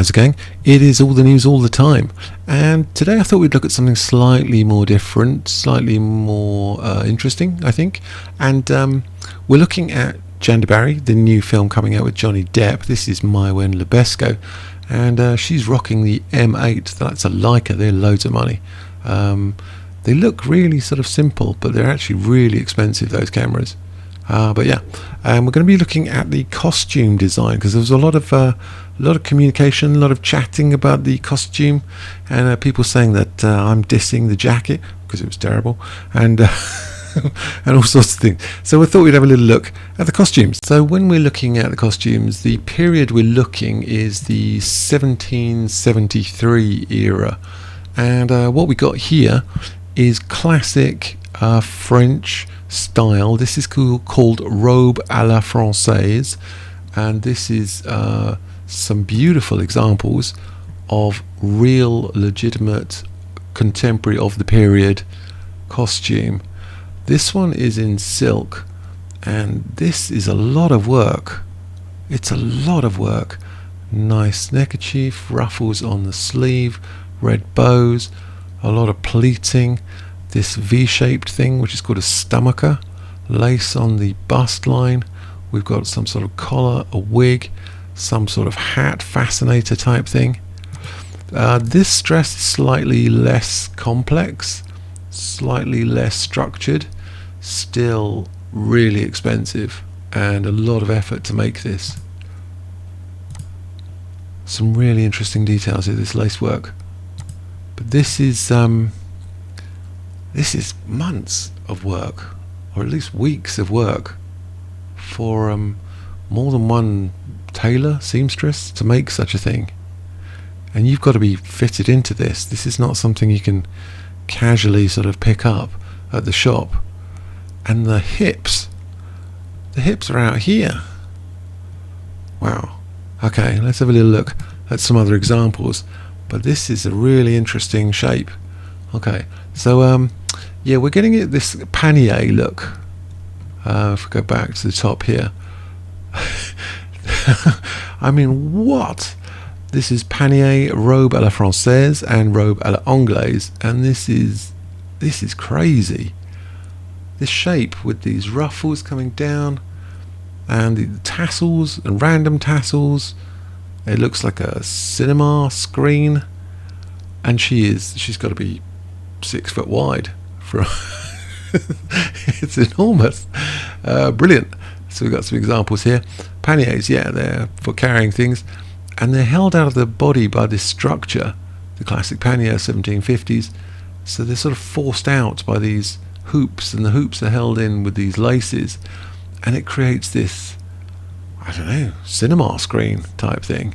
how's it going? It is all the news all the time, and today I thought we'd look at something slightly more different, slightly more interesting, I think. And we're looking at Jeanne Du Barry, the new film coming out with Johnny Depp. This is Maïwenn Lebesco, and she's rocking the M8. That's a Leica. They're loads of money. They look really sort of simple, but they're actually really expensive, those cameras. But yeah, we're going to be looking at the costume design, because there was a lot of communication, a lot of chatting about the costume, and people saying that I'm dissing the jacket because it was terrible, and and all sorts of things. So we thought we'd have a little look at the costumes. So when we're looking at the costumes, the period we're looking is the 1773 era, and what we got here is classic French style. This is called Robe à la française, and this is some beautiful examples of real, legitimate, contemporary of the period costume. This one is in silk, and this is a lot of work. It's a lot of work. Nice neckerchief, ruffles on the sleeve, red bows, a lot of pleating, this V-shaped thing which is called a stomacher, lace on the bust line. We've got some sort of collar, a wig, some sort of hat, fascinator type thing. This dress is slightly less complex, slightly less structured, still really expensive, and a lot of effort to make this. Some really interesting details here, this lace work. But this is months of work, or at least weeks of work, for more than one tailor, seamstress to make such a thing. And you've got to be fitted into this. This is not something you can casually sort of pick up at the shop. And the hips are out here. Wow. Okay, let's have a little look at some other examples. But this is a really interesting shape. Okay, so yeah, we're getting it this pannier look. If we go back to the top here, I mean, what? This is Pannier, Robe à la française, and Robe à la anglaise, and this is crazy. This shape with these ruffles coming down, and the tassels and random tassels. It looks like a cinema screen, and she's got to be 6 foot wide. It's enormous. Brilliant. So we've got some examples here. Panniers, yeah, they're for carrying things, and they're held out of the body by this structure, the classic pannier, 1750s. So they're sort of forced out by these hoops, and the hoops are held in with these laces, and it creates this, I don't know, cinema screen type thing.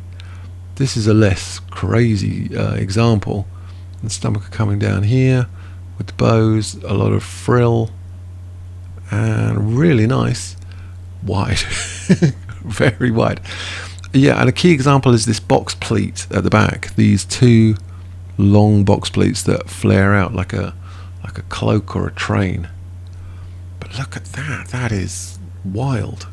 This is a less crazy example. The stomach coming down here with the bows, a lot of frill, and really nice, wide, very wide. Yeah, and a key example is this box pleat at the back. These two long box pleats that flare out like a cloak or a train. But look at that. That is wild.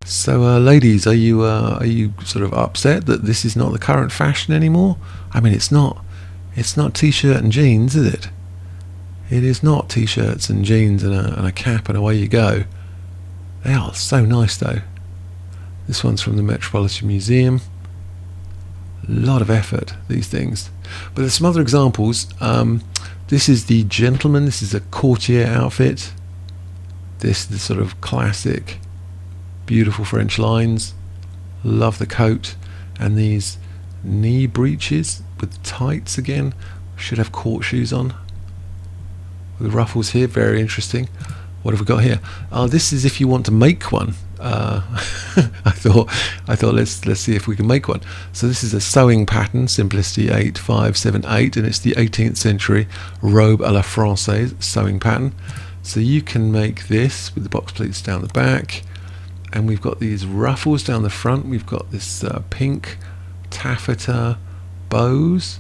So, ladies, are you sort of upset that this is not the current fashion anymore? I mean, it's not t-shirt and jeans, is it? It is not t-shirts and jeans and a cap and away you go. They are so nice though. This one's from the Metropolitan Museum. A lot of effort, these things. But there's some other examples. This is the gentleman. This is a courtier outfit. This is the sort of classic, beautiful French lines. Love the coat. And these knee breeches with tights again. Should have court shoes on. With ruffles here, very interesting. What have we got here? This is if you want to make one. I thought let's see if we can make one. So this is a sewing pattern, Simplicity 8578, and it's the 18th century Robe à la française sewing pattern. So you can make this with the box pleats down the back, and we've got these ruffles down the front. We've got this pink taffeta bows,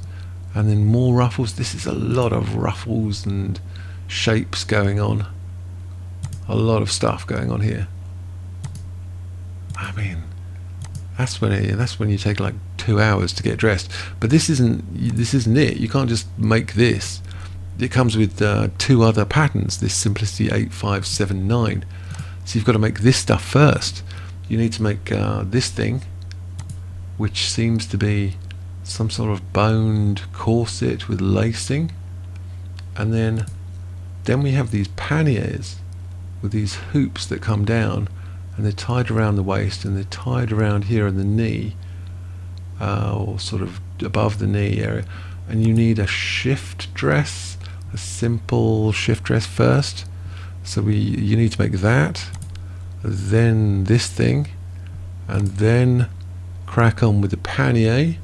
and then more ruffles. This is a lot of ruffles and shapes going on. A lot of stuff going on here. I mean, That's when you take like 2 hours to get dressed. But this isn't it. You can't just make this. It comes with 2 other patterns. This Simplicity 8579. So you've got to make this stuff first. You need to make this thing, which seems to be some sort of boned corset with lacing, and then we have these panniers with these hoops that come down, and they're tied around the waist, and they're tied around here in the knee, or sort of above the knee area. And you need a shift dress, a simple shift dress first. So you need to make that, then this thing, and then crack on with the pannier.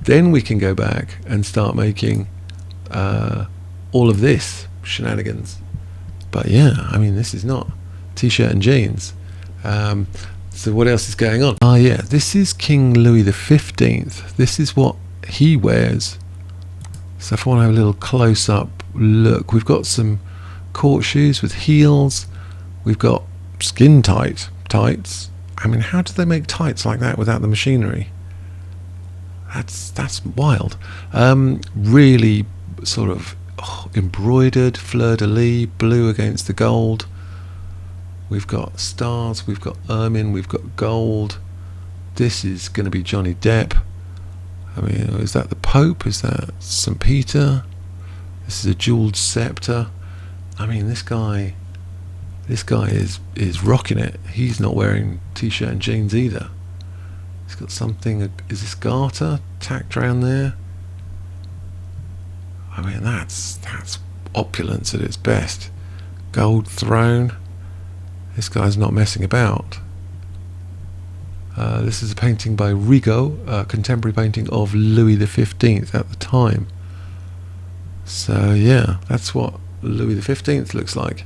Then we can go back and start making all of this shenanigans. But yeah, I mean, this is not t-shirt and jeans. So what else is going on? Yeah, this is King Louis XV. This is what he wears. So if I want to have a little close-up look, we've got some court shoes with heels. We've got skin tights. I mean, how do they make tights like that without the machinery? That's wild. Really sort of embroidered fleur-de-lis, blue against the gold. We've got stars, we've got ermine, we've got gold. This is going to be Johnny Depp. I mean, is that the Pope? Is that St. Peter? This is a jeweled scepter. I mean, this guy is rocking it. He's not wearing t-shirt and jeans either. He's got something. Is this garter tacked around there? I mean, that's opulence at its best. Gold throne. This guy's not messing about. This is a painting by Rigaud, a contemporary painting of Louis XV at the time. So yeah, that's what Louis XV looks like.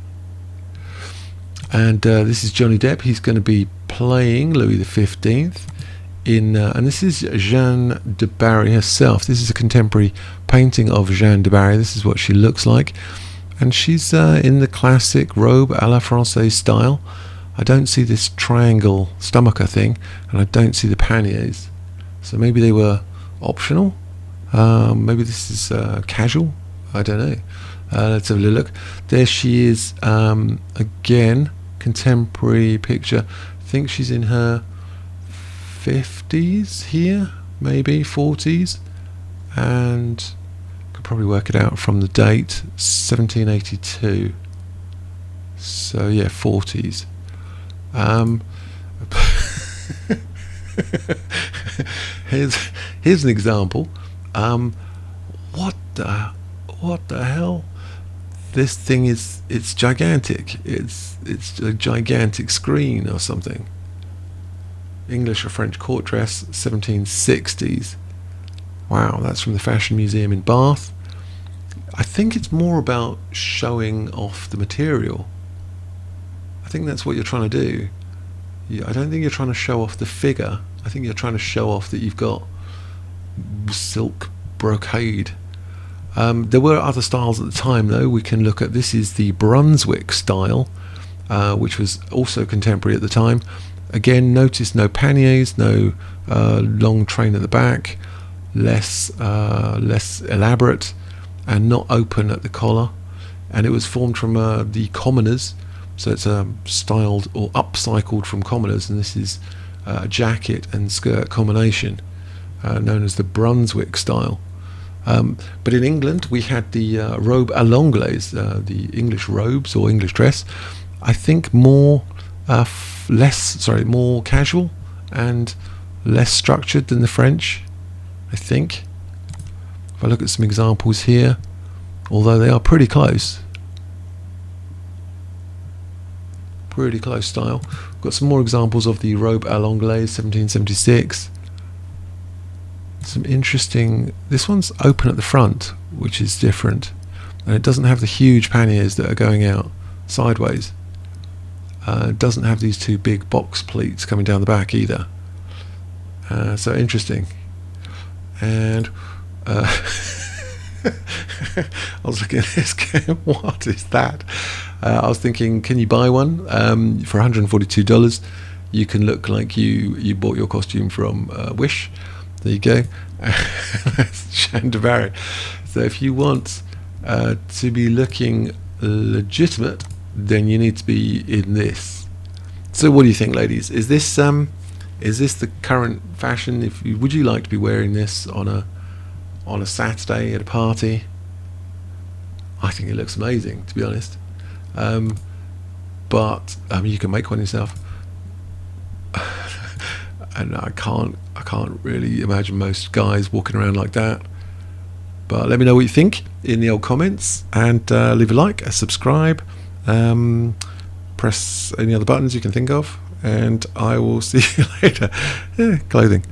And this is Johnny Depp. He's going to be playing Louis XV in, and this is Jeanne Du Barry herself. This is a contemporary painting of Jeanne Du Barry. This is what she looks like, and she's in the classic robe à la française style. I don't see this triangle stomacher thing, and I don't see the panniers. So maybe they were optional. Maybe this is casual. I don't know. Let's have a look. There she is again. Contemporary picture. I think she's in her 50s here, maybe 40s, and could probably work it out from the date, 1782. So yeah, 40s. Here's an example. What the hell? This thing it's gigantic. It's a gigantic screen or something. English or French court dress, 1760s. Wow, that's from the Fashion Museum in Bath. I think it's more about showing off the material. I think that's what you're trying to do. I don't think you're trying to show off the figure. I think you're trying to show off that you've got silk brocade. There were other styles at the time, though. We can look at, this is the Brunswick style, which was also contemporary at the time. Again, notice no panniers, no long train at the back, less elaborate, and not open at the collar. And it was formed from the commoners, so it's styled or upcycled from commoners, and this is a jacket and skirt combination, known as the Brunswick style. But in England we had the robe à l'anglaise, the English robes or English dress. I think more casual and less structured than the French, I think. If I look at some examples here, although they are pretty close style. We've got some more examples of the robe à l'anglaise, 1776. Some interesting, this one's open at the front, which is different, and it doesn't have the huge panniers that are going out sideways. It doesn't have these two big box pleats coming down the back either. So interesting. And I was looking at this game, what is that? I was thinking, can you buy one for $142? you can look like you bought your costume from Wish. There you go. That's Jeanne Du Barry. So if you want to be looking legitimate, then you need to be in this. So what do you think, ladies? Is this the current fashion? Would you like to be wearing this on a Saturday at a party? I think it looks amazing, to be honest. But you can make one yourself. And I can't really imagine most guys walking around like that. But let me know what you think in the old comments, and leave a like, a subscribe, press any other buttons you can think of, and I will see you later. Clothing.